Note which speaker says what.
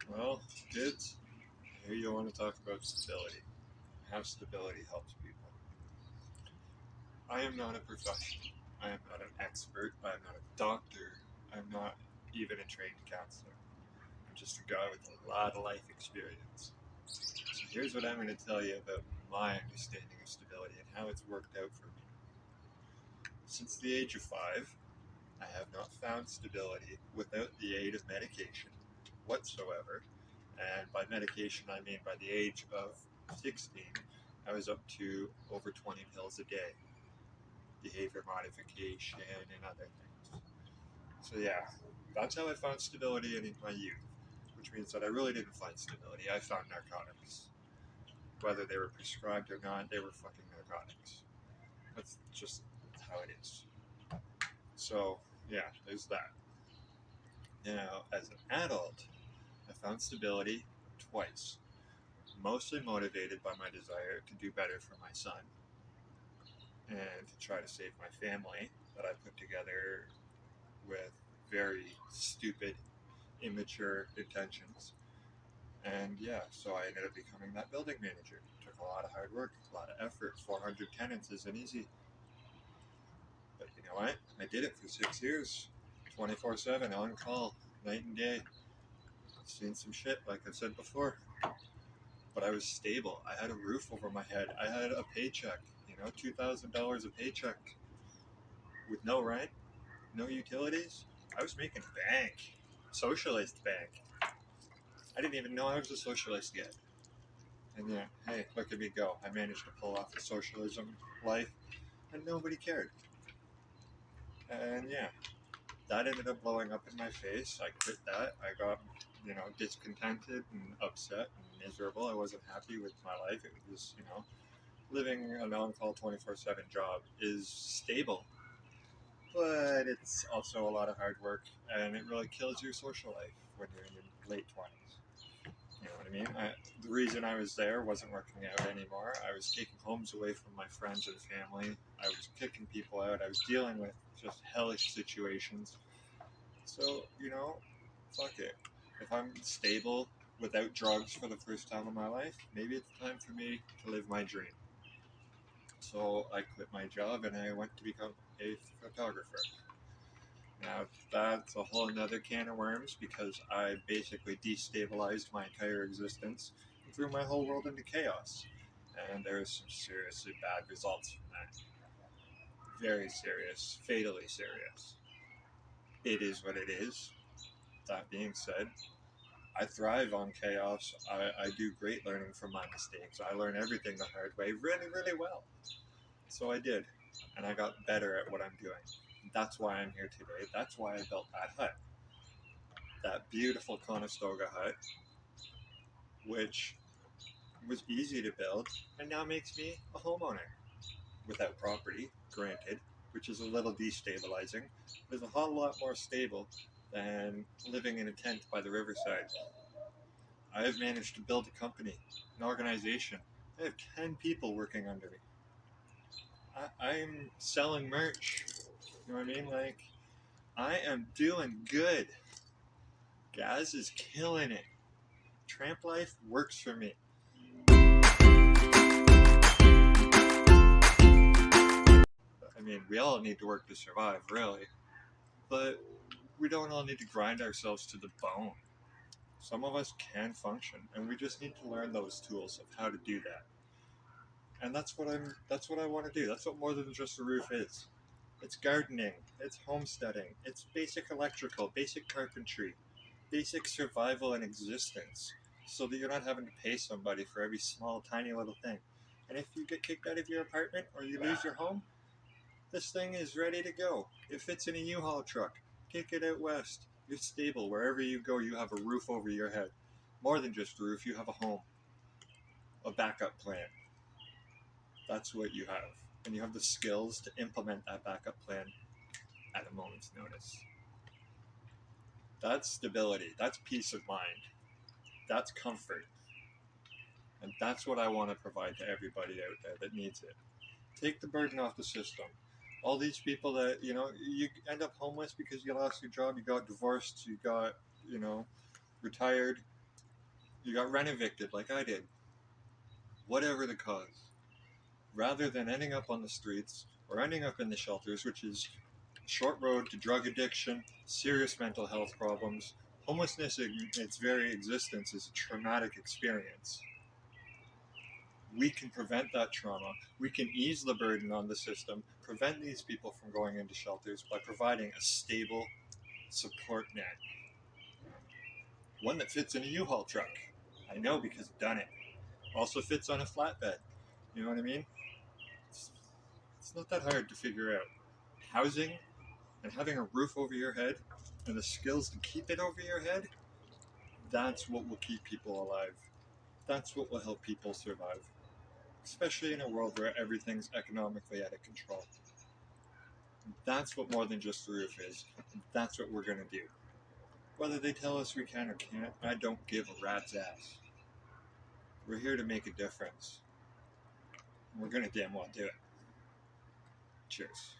Speaker 1: Well, kids, here you want to talk about stability. How stability helps people. I am not a professional. I am not an expert. I am not a doctor. I'm not even a trained counselor. I'm just a guy with a lot of life experience. So here's what I'm going to tell you about my understanding of stability and how it's worked out for me. Since the age of 5, I have not found stability without the aid of medication whatsoever. And by medication, I mean by the age of 16, I was up to over 20 pills a day, behavior modification, and other things. So, yeah, that's how I found stability in my youth, which means that I really didn't find stability. I found narcotics. Whether they were prescribed or not, they were fucking narcotics. That's just how it is. So, yeah, there's that. Now, as an adult, I found stability twice, mostly motivated by my desire to do better for my son and to try to save my family that I put together with very stupid, immature intentions. And yeah, so I ended up becoming that building manager. It took a lot of hard work, a lot of effort. 400 tenants isn't easy. But you know what? I did it for 6 years, 24/7, on call, night and day. Seen some shit, like I said before. But I was stable. I had a roof over my head. I had a paycheck, $2,000 a paycheck with no rent, no utilities. I was making bank. Socialist bank. I didn't even know I was a socialist yet. And yeah, hey, look at me go. I managed to pull off the socialism life, and nobody cared. And yeah, that ended up blowing up in my face. I quit that. I got, discontented and upset and miserable. I wasn't happy with my life. It was, living an on-call 24/7 job is stable, but it's also a lot of hard work, and it really kills your social life when you're in your late 20s. You know what I mean? The reason I was there wasn't working out anymore. I was taking homes away from my friends and family. I was kicking people out. I was dealing with just hellish situations. So, fuck it. If I'm stable without drugs for the first time in my life, maybe it's time for me to live my dream. So I quit my job and I went to become a photographer. Now that's a whole nother can of worms because I basically destabilized my entire existence and threw my whole world into chaos. And there's some seriously bad results from that. Very serious, fatally serious. It is what it is. That being said, I thrive on chaos. I do great learning from my mistakes. I learn everything the hard way really, really well. So I did. And I got better at what I'm doing. That's why I'm here today. That's why I built that hut. That beautiful Conestoga hut, which was easy to build and now makes me a homeowner without property, granted, which is a little destabilizing, but is a whole lot more stable than living in a tent by the riverside. I have managed to build a company, an organization. I have 10 people working under me. I'm selling merch. You know what I mean? Like, I am doing good. Gaz is killing it. Tramp life works for me. I mean, we all need to work to survive, really. But we don't all need to grind ourselves to the bone. Some of us can function, and we just need to learn those tools of how to do that. And that's what I want to do. That's what more than just a roof is. It's gardening, it's homesteading, it's basic electrical, basic carpentry, basic survival and existence. So that you're not having to pay somebody for every small, tiny little thing. And if you get kicked out of your apartment or you lose your home, this thing is ready to go. It fits in a U-Haul truck. Take it out west. You're stable. Wherever you go, you have a roof over your head. More than just a roof, you have a home, a backup plan. That's what you have. And you have the skills to implement that backup plan at a moment's notice. That's stability. That's peace of mind. That's comfort. And that's what I want to provide to everybody out there that needs it. Take the burden off the system. All these people that, you end up homeless because you lost your job, you got divorced, you got, retired. You got rent evicted like I did. Whatever the cause. Rather than ending up on the streets or ending up in the shelters, which is a short road to drug addiction, serious mental health problems, homelessness in its very existence is a traumatic experience. We can prevent that trauma. We can ease the burden on the system, prevent these people from going into shelters by providing a stable support net. One that fits in a U-Haul truck. I know because I've done it. Also fits on a flatbed. You know what I mean? It's not that hard to figure out. Housing and having a roof over your head and the skills to keep it over your head, that's what will keep people alive. That's what will help people survive. Especially in a world where everything's economically out of control. That's what more than just the roof is. That's what we're going to do. Whether they tell us we can or can't, I don't give a rat's ass. We're here to make a difference. We're going to damn well do it. Cheers.